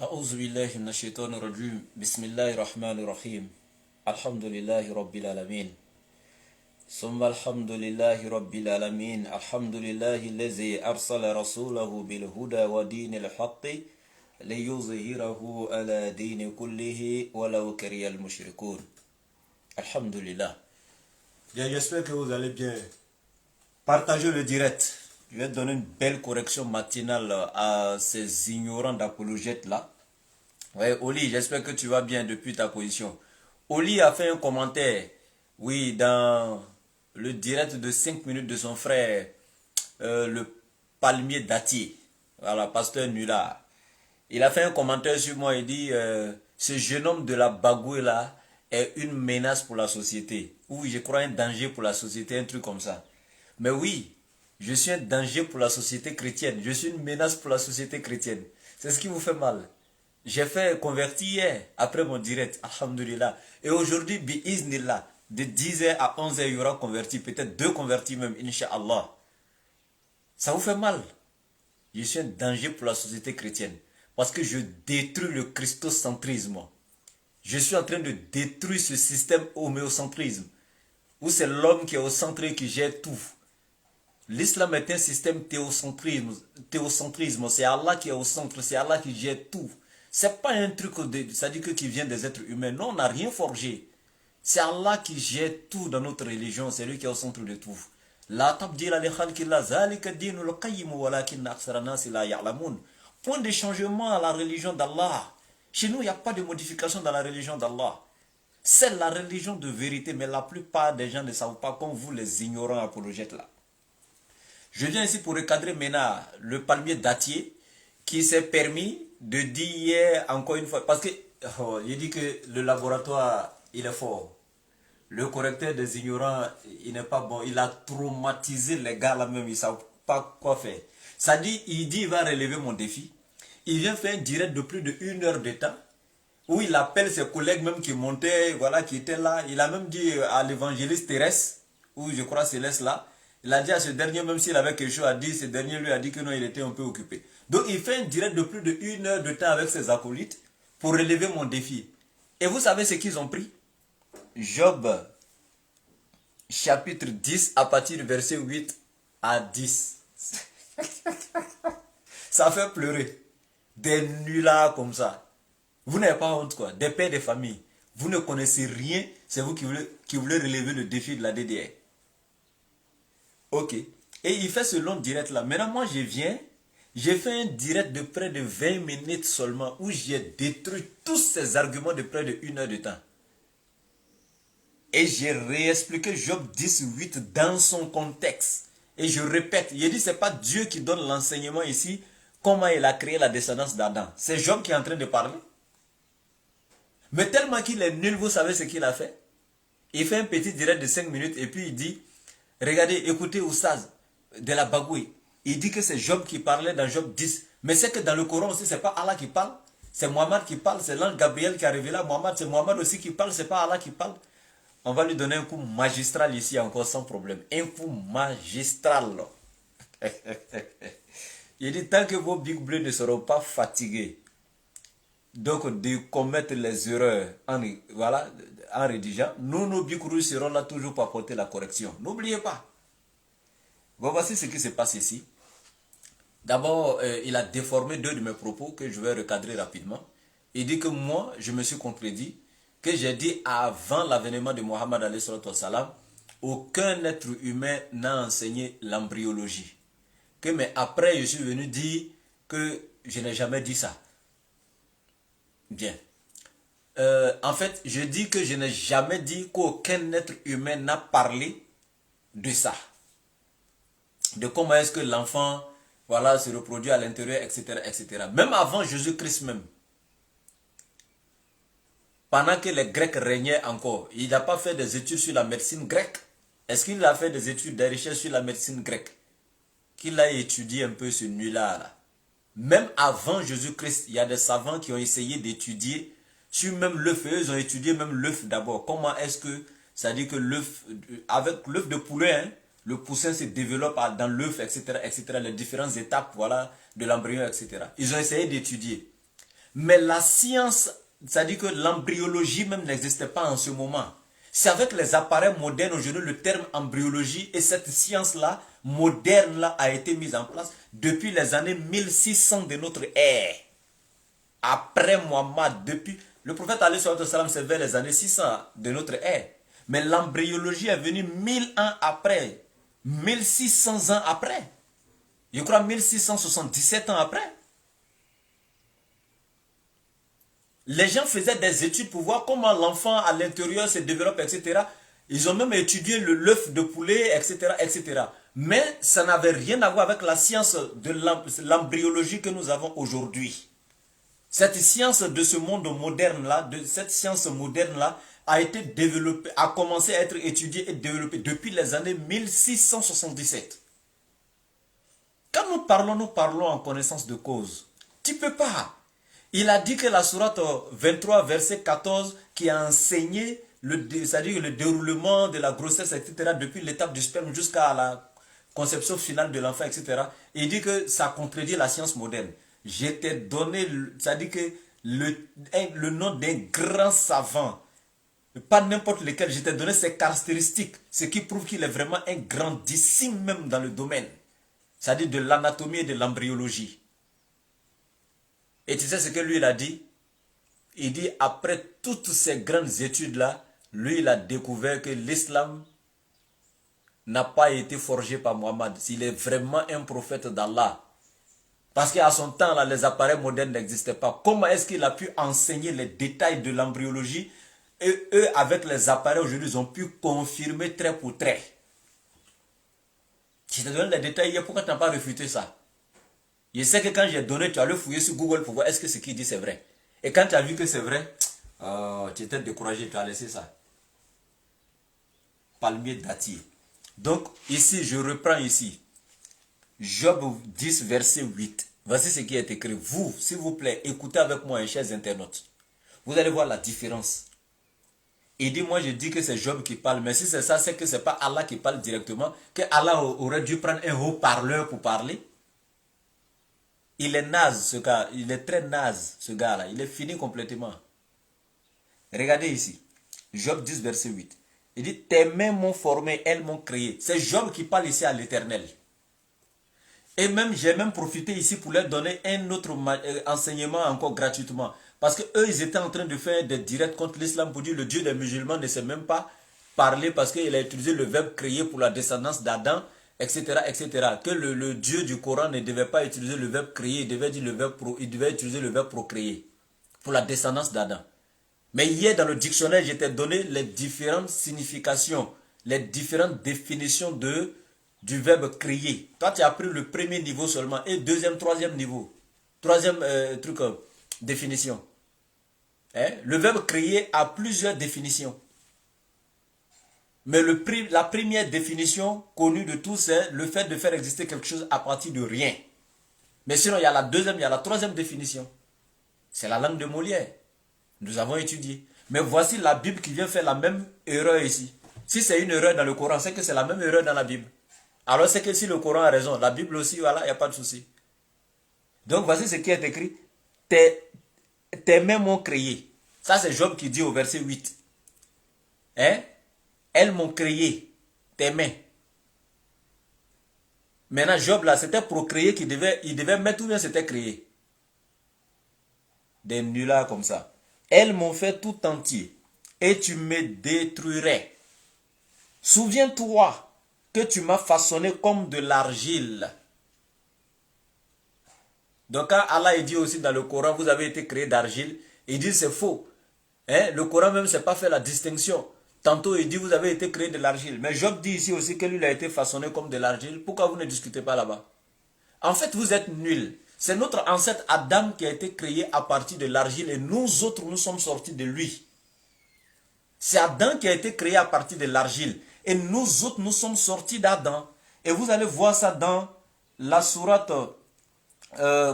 أعوذ بالله من الشيطان الرجيم بسم الله الرحمن الرحيم الحمد لله رب العالمين ثم الحمد لله رب العالمين الحمد لله الذي أرسل رسوله بالهدى ودين الحق ليظهره على دين كله ولو كره المشركون الحمد لله. Bien, j'espère que vous allez bien. Partagez le direct. Je vais donner une belle correction matinale à ces ignorants d'apologètes là. Ouais, Oli, j'espère que tu vas bien depuis ta position. Oli a fait un commentaire, oui, dans le direct de 5 minutes de son frère, le palmier Dati, voilà, pasteur Nula. Il a fait un commentaire sur moi, il dit, ce jeune homme de la Bagoué là est une menace pour la société. Oui, je crois un danger pour la société, un truc comme ça. Mais oui, je suis un danger pour la société chrétienne. Je suis une menace pour la société chrétienne. C'est ce qui vous fait mal. J'ai fait convertir hier, après mon direct, alhamdulillah. Et aujourd'hui, bi'iznillah, de 10h à 11h, il y aura converti, peut-être 2 convertis même, incha'Allah. Ça vous fait mal. Je suis un danger pour la société chrétienne. Parce que je détruis le christocentrisme. Je suis en train de détruire ce système homéocentrisme. Où c'est l'homme qui est au centre et qui gère tout. L'islam est un système théocentrisme. C'est Allah qui est au centre, c'est Allah qui gère tout. C'est pas un truc, c'est-à-dire qui vient des êtres humains. Non, on n'a rien forgé. C'est Allah qui gère tout dans notre religion. C'est lui qui est au centre de tout. La tabdila li khalqillah, zalika dinul qayyim walakin aksara nasi la ya'lamun. Point de changement à la religion d'Allah. Chez nous, il n'y a pas de modification dans la religion d'Allah. C'est la religion de vérité, mais la plupart des gens ne savent pas, comme vous les ignorants apologètes là. Je viens ici pour recadrer maintenant le palmier dattier qui s'est permis de dire hier encore une fois, parce que il dit que le laboratoire il est fort. Le correcteur des ignorants il n'est pas bon. Il a traumatisé les gars là même, ils ne savent pas quoi faire. Ça dit, il dit il va relever mon défi. Il vient faire un direct de plus de 1 heure de temps où il appelle ses collègues même qui montaient, voilà, qui étaient là. Il a même dit à l'évangéliste Thérèse, ou je crois Céleste là, il a dit à ce dernier, même s'il avait quelque chose à dire, ce dernier lui a dit que non, il était un peu occupé. Donc il fait un direct de plus de 1 heure de temps avec ses acolytes pour relever mon défi. Et vous savez ce qu'ils ont pris? Job, chapitre 10, à partir du verset 8 à 10. Ça fait pleurer. Des nullards comme ça. Vous n'avez pas honte quoi. Des pères de famille. Vous ne connaissez rien. C'est vous qui voulez relever le défi de la DDR. Ok. Et il fait ce long direct là. Maintenant moi je viens. J'ai fait un direct de près de 20 minutes seulement. Où j'ai détruit tous ces arguments de près de 1 heure de temps. Et j'ai réexpliqué Job 10:8 dans son contexte. Et je répète. Il dit c'est pas Dieu qui donne l'enseignement ici. Comment il a créé la descendance d'Adam. C'est Job qui est en train de parler. Mais tellement qu'il est nul, vous savez ce qu'il a fait? Il fait un petit direct de 5 minutes et puis il dit, regardez, écoutez Oustaz de la Bagoué. Il dit que c'est Job qui parlait dans Job 10. Mais c'est que dans le Coran aussi, c'est pas Allah qui parle. C'est Mohammed qui parle, c'est l'ange Gabriel qui a révélé à Mohammed. C'est Mohammed aussi qui parle, c'est pas Allah qui parle. On va lui donner un coup magistral ici encore sans problème. Un coup magistral. Il dit, tant que vos big bleus ne seront pas fatigués, donc de commettre les erreurs voilà, en rédigeant, nous, nos big rouges seront là toujours pour apporter la correction. N'oubliez pas. Bon, voici ce qui se passe ici. D'abord, il a déformé 2 de mes propos que je vais recadrer rapidement. Il dit que moi, je me suis contredit, que j'ai dit avant l'avènement de Mohammed alayhi salam, aucun être humain n'a enseigné l'embryologie. Mais après, je suis venu dire que je n'ai jamais dit ça. Bien. En fait, je dis que je n'ai jamais dit qu'aucun être humain n'a parlé de ça. De comment est-ce que l'enfant, voilà, se reproduit à l'intérieur, etc., etc. Même avant Jésus-Christ même. Pendant que les Grecs régnaient encore, il n'a pas fait des études sur la médecine grecque. Est-ce qu'il a fait des études, des recherches sur la médecine grecque? Qu'il a étudié un peu ce nul-là. Là. Même avant Jésus-Christ, il y a des savants qui ont essayé d'étudier sur même l'œuf. Ils ont étudié même l'œuf d'abord. Comment est-ce que, ça dit que l'œuf, avec l'œuf de poulet, hein, le poussin se développe dans l'œuf, etc., etc., les différentes étapes, voilà, de l'embryon, etc. Ils ont essayé d'étudier. Mais la science, c'est-à-dire que l'embryologie même n'existait pas en ce moment. C'est avec les appareils modernes aujourd'hui, le terme embryologie et cette science-là, moderne-là, a été mise en place depuis les années 1600 de notre ère. Après Muhammad, depuis... Le prophète alayhi salam, c'est vers les années 600 de notre ère. Mais l'embryologie est venue 1000 ans après. 1600 ans après. Je crois 1677 ans après. Les gens faisaient des études pour voir comment l'enfant à l'intérieur se développe, etc. Ils ont même étudié l'œuf de poulet, etc., etc. Mais ça n'avait rien à voir avec la science de l'embryologie que nous avons aujourd'hui. Cette science de ce monde moderne-là, de cette science moderne-là, a été développée, a commencé à être étudiée et développée depuis les années 1677. Quand nous parlons en connaissance de cause. Tu ne peux pas. Il a dit que la sourate 23, verset 14, qui a enseigné c'est-à-dire le déroulement de la grossesse, etc., depuis l'étape du sperme jusqu'à la conception finale de l'enfant, etc., il dit que ça contredit la science moderne. Je t'ai donné, c'est-à-dire que le nom d'un grand savant, pas n'importe lequel, je t'ai donné ses caractéristiques, ce qui prouve qu'il est vraiment un grandissime même dans le domaine, c'est-à-dire de l'anatomie et de l'embryologie. Et tu sais ce que lui il a dit? Il dit après toutes ces grandes études-là, lui il a découvert que l'islam n'a pas été forgé par Mohammed. S'il est vraiment un prophète d'Allah. Parce qu'à son temps, là, les appareils modernes n'existaient pas. Comment est-ce qu'il a pu enseigner les détails de l'embryologie? Et eux, avec les appareils aujourd'hui, ils ont pu confirmer trait pour trait. Je te donne les détails hier, pourquoi tu n'as pas réfuté ça? Je sais que quand j'ai donné, tu as le fouiller sur Google pour voir est-ce que ce qu'il dit c'est vrai. Et quand tu as vu que c'est vrai, tu étais découragé, tu as laissé ça. Palmier d'Ati. Donc, ici, je reprends ici. Job 10, verset 8. Voici ce qui est écrit. Vous, s'il vous plaît, écoutez avec moi, chers internautes. Vous allez voir la différence. Il dit, moi je dis que c'est Job qui parle. Mais si c'est ça, c'est que ce n'est pas Allah qui parle directement. Que Allah aurait dû prendre un haut-parleur pour parler. Il est naze, ce gars. Il est très naze, ce gars-là. Il est fini complètement. Regardez ici. Job 10, verset 8. Il dit, tes mains m'ont formé, elles m'ont créé. C'est Job qui parle ici à l'Éternel. Et même, j'ai même profité ici pour leur donner un autre enseignement encore gratuitement. Parce que eux, ils étaient en train de faire des directs contre l'islam pour dire que le Dieu des musulmans ne sait même pas parler parce qu'il a utilisé le verbe créer pour la descendance d'Adam, etc., etc. Que le Dieu du Coran ne devait pas utiliser le verbe créer, il devait utiliser le verbe procréer pour la descendance d'Adam. Mais hier, dans le dictionnaire, je t'ai donné les différentes significations, les différentes définitions du verbe créer. Toi, tu as pris le premier niveau seulement et deuxième, troisième niveau. Troisième définition. Hein? Le verbe créer a plusieurs définitions. Mais la première définition connue de tous, c'est le fait de faire exister quelque chose à partir de rien. Mais sinon, il y a la deuxième, il y a la troisième définition. C'est la langue de Molière. Nous avons étudié. Mais voici la Bible qui vient faire la même erreur ici. Si c'est une erreur dans le Coran, c'est que c'est la même erreur dans la Bible. Alors c'est que si le Coran a raison, la Bible aussi, voilà, il n'y a pas de souci. Donc voici ce qui est écrit. Tes mains m'ont créé. Ça c'est Job qui dit au verset 8. Hein? Elles m'ont créé. Tes mains. Maintenant Job là, c'était procréer qu'il devait mettre ou bien c'était créer. Des nullards comme ça. Elles m'ont fait tout entier. Et tu me détruirais. Souviens-toi que tu m'as façonné comme de l'argile. Donc quand Allah dit aussi dans le Coran, vous avez été créé d'argile, il dit c'est faux. Hein? Le Coran même ne sait pas faire la distinction. Tantôt il dit vous avez été créé de l'argile. Mais Job dit ici aussi que lui a été façonné comme de l'argile. Pourquoi vous ne discutez pas là-bas? En fait vous êtes nuls. C'est notre ancêtre Adam qui a été créé à partir de l'argile et nous autres nous sommes sortis de lui. C'est Adam qui a été créé à partir de l'argile. Et nous autres, nous sommes sortis d'Adam. Et vous allez voir ça dans la sourate,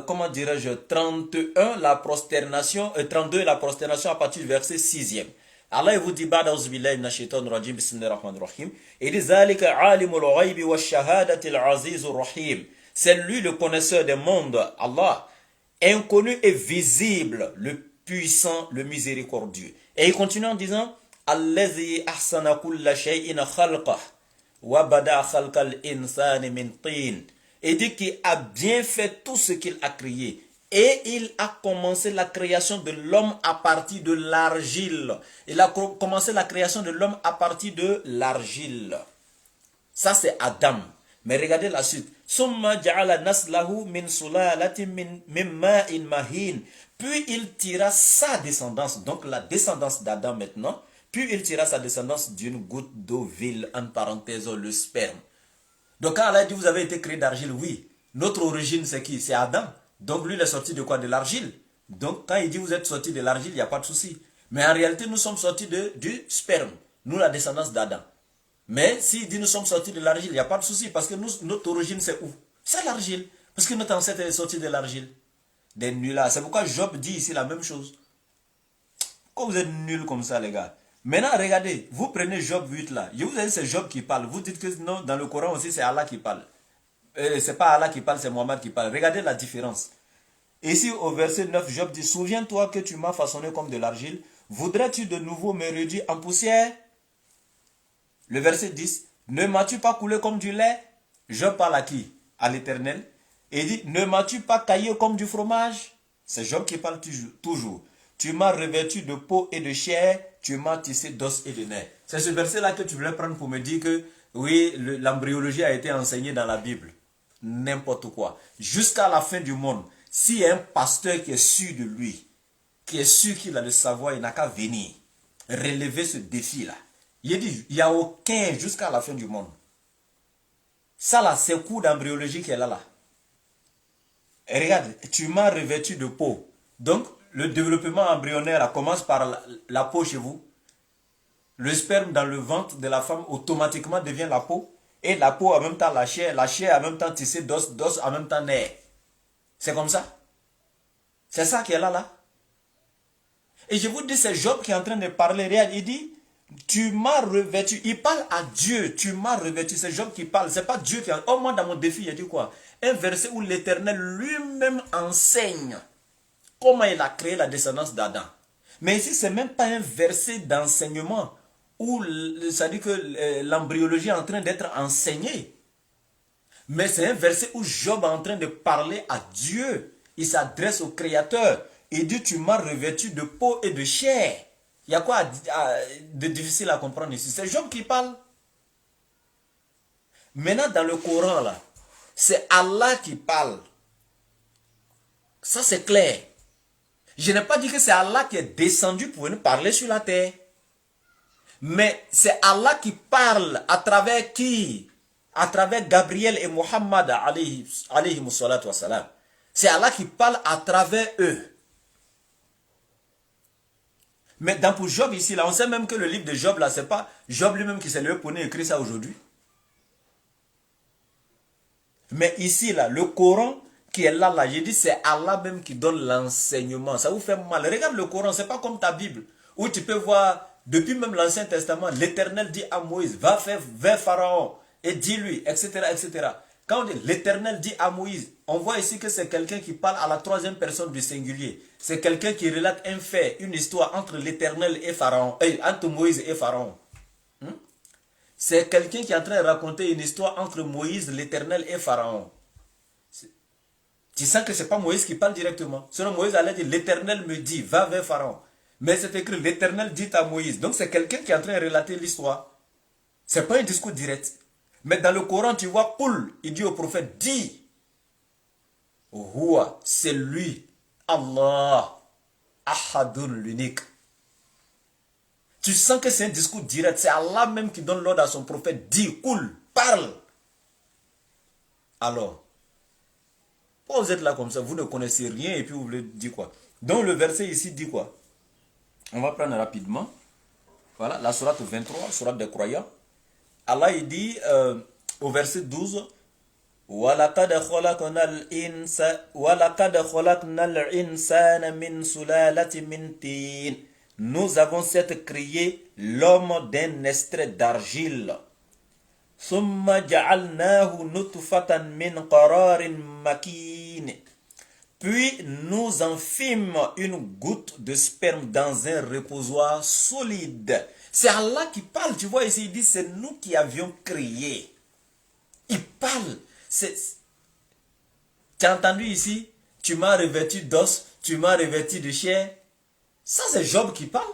comment dirais-je, 31, la prosternation, 32, la prosternation à partir du verset 6e. Allah il vous dit, il dit, c'est lui le connaisseur des mondes, Allah. inconnu et visible, le puissant, le miséricordieux. Et il continue en disant, Allazi ahsana kulla shay'in khalqah wa bada khalqal insani min tin. Et dit qu'il a bien fait tout ce qu'il a créé. Et il a commencé la création de l'homme à partir de l'argile. Il a commencé la création de l'homme à partir de l'argile. Ça c'est Adam. Mais regardez la suite. Summa ja'ala naslahu min sulalatin min ma'in mahin. Puis il tira sa descendance, donc la descendance d'Adam maintenant, puis il tira sa descendance d'une goutte d'eau vile, en parenthèse, le sperme. Donc quand Allah dit vous avez été créé d'argile, oui. Notre origine c'est qui? C'est Adam. Donc lui il est sorti de quoi? De l'argile. Donc quand il dit vous êtes sorti de l'argile, il n'y a pas de souci. Mais en réalité nous sommes sortis du sperme. Nous la descendance d'Adam. Mais s'il dit nous sommes sortis de l'argile, il n'y a pas de souci. Parce que notre origine c'est où? C'est l'argile. Parce que notre ancêtre est sorti de l'argile. Des nullards. C'est pourquoi Job dit ici la même chose. Pourquoi vous êtes nuls comme ça les gars? Maintenant regardez, vous prenez Job 8 là. Je vous ai dit c'est Job qui parle. Vous dites que non, dans le Coran aussi c'est Allah qui parle. C'est pas Allah qui parle, c'est Mohammed qui parle. Regardez la différence. Ici au verset 9, Job dit, souviens-toi que tu m'as façonné comme de l'argile. Voudrais-tu de nouveau me réduire en poussière? Le verset 10, ne m'as-tu pas coulé comme du lait? Job parle à qui? À l'Éternel. Et il dit, ne m'as-tu pas caillé comme du fromage? C'est Job qui parle toujours. Tu m'as revêtu de peau et de chair, tu m'as tissé d'os et de nerfs. C'est ce verset-là que tu voulais prendre pour me dire que, oui, l'embryologie a été enseignée dans la Bible. N'importe quoi. Jusqu'à la fin du monde, s'il y a un pasteur qui est sûr de lui, qui est sûr qu'il a le savoir, il n'a qu'à venir relever ce défi-là. Il dit, il n'y a aucun jusqu'à la fin du monde. Ça là, c'est le cours d'embryologie qui est là. Et regarde, tu m'as revêtu de peau. Donc, le développement embryonnaire commence par la peau chez vous. Le sperme dans le ventre de la femme automatiquement devient la peau. Et la peau en même temps la chair en même temps tissée d'os, d'os en même temps nerf. C'est comme ça. C'est ça qui est là. Et je vous dis, c'est Job qui est en train de parler. Regarde, il dit, tu m'as revêtu. Il parle à Dieu, tu m'as revêtu. C'est Job qui parle, c'est pas Dieu qui a... Oh, moi dans mon défi, il a dit quoi? Un verset où l'Éternel lui-même enseigne comment il a créé la descendance d'Adam. Mais ici, c'est même pas un verset d'enseignement où ça dit que l'embryologie est en train d'être enseignée. Mais c'est un verset où Job est en train de parler à Dieu. Il s'adresse au Créateur. Il dit, tu m'as revêtu de peau et de chair. Il y a quoi de difficile à comprendre ici? C'est Job qui parle. Maintenant, dans le Coran, là, c'est Allah qui parle. Ça, c'est clair. Je n'ai pas dit que c'est Allah qui est descendu pour venir parler sur la terre. Mais c'est Allah qui parle à travers qui? À travers Gabriel et Muhammad alayhi salatu wassalam. C'est Allah qui parle à travers eux. Mais pour Job ici, là, on sait même que le livre de Job, là, c'est pas Job lui-même qui s'est levé pour écrire ça aujourd'hui. Mais ici, là, le Coran qui est là, j'ai dit, c'est Allah même qui donne l'enseignement. Ça vous fait mal. Regarde le Coran, c'est pas comme ta Bible, où tu peux voir, depuis même l'Ancien Testament, l'Éternel dit à Moïse, va faire vers Pharaon, et dis-lui, etc., etc. Quand on dit l'Éternel dit à Moïse, on voit ici que c'est quelqu'un qui parle à la troisième personne du singulier. C'est quelqu'un qui relate un fait, une histoire entre l'Éternel et Pharaon, entre Moïse et Pharaon. C'est quelqu'un qui est en train de raconter une histoire entre Moïse, l'Éternel et Pharaon. Tu sens que ce n'est pas Moïse qui parle directement. Sinon Moïse allait dire, l'Éternel me dit, va vers Pharaon. Mais c'est écrit, l'Éternel dit à Moïse. Donc c'est quelqu'un qui est en train de relater l'histoire. Ce n'est pas un discours direct. Mais dans le Coran, tu vois, Poul, il dit au prophète, dis, Huwa, c'est lui, Allah, Ahadun, l'unique. Tu sens que c'est un discours direct. C'est Allah même qui donne l'ordre à son prophète, dis, Poul, parle. Alors, pourquoi vous êtes là comme ça? Vous ne connaissez rien et puis vous voulez dire quoi? Donc le verset ici dit quoi? On va prendre rapidement. Voilà, la sourate 23, sourate des croyants. Allah il dit au verset 12, وَلَقَدْ خَلَقْنَا الْإِنسَانَ مِنْ سُلَالَةٍ مِنْ طِينٍ. Nous avons certes créé l'homme d'un extrait d'argile. ثُمَّ جَعَلْنَاهُ نُطْفَةً مِنْ قَرَارٍ مَكِينٍ. Puis nous enfîmes une goutte de sperme dans un reposoir solide. C'est Allah qui parle, tu vois ici, il dit c'est nous qui avions créé. Il parle. Tu as entendu ici, tu m'as revêtu d'os, tu m'as revêtu de chair. Ça c'est Job qui parle.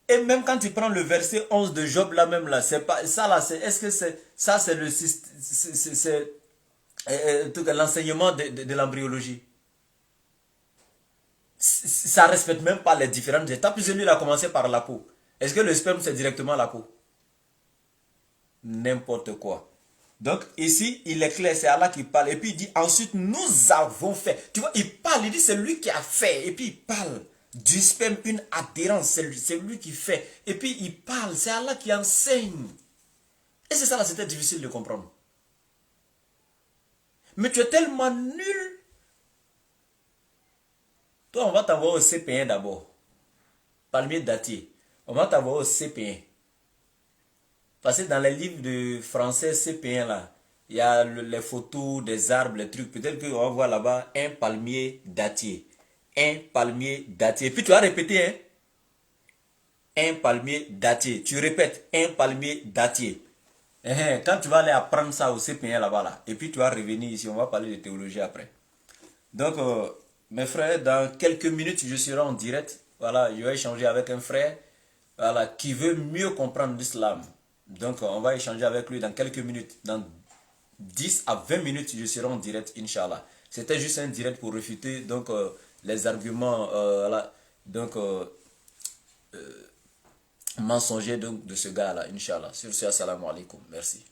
Et même quand tu prends le verset 11 de Job là même là, c'est pas ça là, est-ce que c'est ça c'est le c'est l'enseignement de l'embryologie. Ça respecte même pas les différentes étapes, puisque lui il a commencé par la peau. Est-ce que le sperme c'est directement la peau? N'importe quoi. Donc ici, il est clair, c'est Allah qui parle. Et puis il dit, ensuite, nous avons fait. Tu vois, il parle, il dit, c'est lui qui a fait. Et puis il parle du sperme, une adhérence, c'est lui qui fait. Et puis il parle, c'est Allah qui enseigne. Et c'est ça là, c'était difficile de comprendre. Mais tu es tellement nul. Toi, on va t'envoyer au CP1 d'abord. Palmier dattier. On va t'envoyer au CP1. Parce que dans les livres de français CP1 là, il y a les photos des arbres, les trucs. Peut-être qu'on va voir là-bas un palmier dattier. Un palmier dattier. Et puis tu vas répéter, hein. Un palmier dattier. Tu répètes, un palmier dattier. Quand tu vas aller apprendre ça au CP1 là-bas là, et puis tu vas revenir ici, on va parler de théologie après. Donc, mes frères, dans quelques minutes, je serai en direct. Voilà, je vais échanger avec un frère, voilà, qui veut mieux comprendre l'islam. Donc, on va échanger avec lui dans quelques minutes. Dans 10 à 20 minutes, je serai en direct, Inch'Allah. C'était juste un direct pour réfuter donc, les arguments voilà, donc, mensongers donc, de ce gars-là, Inch'Allah. Sur ce, assalamu alaikum. Merci.